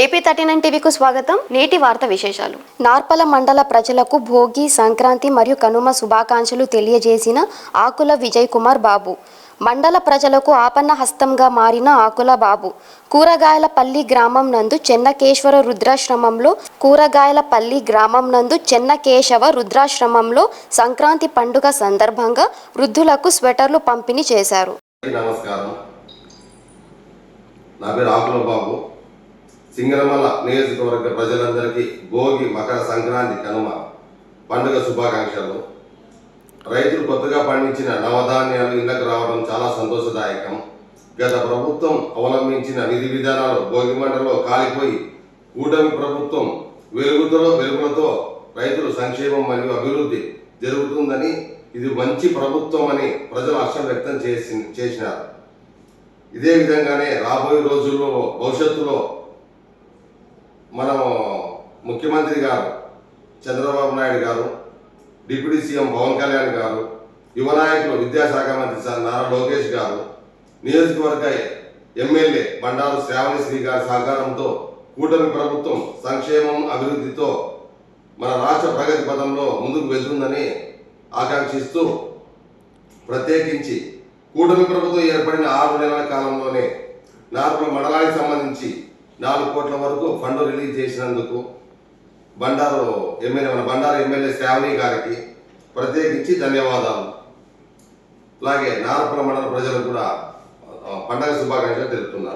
AP39 టీవీకు స్వాగతం. నేటి వార్త విశేషాలు. నార్పల మండల ప్రజలకు భోగి, సంక్రాంతి మరియు కనుమ శుభాకాంక్షలు తెలియజేసిన ఆకుల విజయ్ కుమార్ బాబు. మండల ప్రజలకు ఆపన్న హస్తంగా మారిన ఆకుల బాబు కూరగాయలపల్లి గ్రామం నందు చెన్నకేశవ రుద్రాశ్రమంలో సంక్రాంతి పండుగ సందర్భంగా వృద్ధులకు స్వెటర్లు పంపిణీ చేశారు. నమస్కారం. నా పేరు ఆకుల బాబు. సింగరమల్ల నియోజకవర్గ ప్రజలందరికీ భోగి, మకర సంక్రాంతి, కనుమ పండుగ శుభాకాంక్షలు. రైతులు కొత్తగా పండించిన నవధాన్యాలు ఇళ్లకు రావడం చాలా సంతోషదాయకం. గత ప్రభుత్వం అవలంబించిన విధి విధానాలు భోగి మంటలో కాలిపోయి కూటమి ప్రభుత్వం వెలుగులతో రైతులు సంక్షేమం మరియు అభివృద్ధి జరుగుతుందని, ఇది మంచి ప్రభుత్వం అని ప్రజలు హర్షం వ్యక్తం చేసినారు. ఇదే విధంగానే రాబోయే రోజుల్లో భవిష్యత్తులో మనము ముఖ్యమంత్రి గారు చంద్రబాబు నాయుడు గారు, డిప్యూటీ సీఎం పవన్ కళ్యాణ్ గారు, యువ నాయకులు విద్యాశాఖ మంత్రి నారా లోకేష్ గారు, నియోజకవర్గ ఎమ్మెల్యే బండారు శ్రావణిశ్రీ గారి సహకారంతో కూటమి ప్రభుత్వం సంక్షేమం అభివృద్ధితో మన రాష్ట్ర ప్రగతి పథంలో ముందుకు వెళ్తుందని ఆకాంక్షిస్తూ, ప్రత్యేకించి కూటమి ప్రభుత్వం ఏర్పడిన 6 నెలల కాలంలోనే నార్పల మండలానికి సంబంధించి 4 కోట్ల వరకు ఫండ్ రిలీజ్ చేసినందుకు బండారు ఎమ్మెల్యే శ్రావణి గారికి ప్రత్యేకించి ధన్యవాదాలు. అలాగే నార్పల మండల ప్రజలకు కూడా పండగ శుభాకాంక్షలు తెలుపుతున్నాను.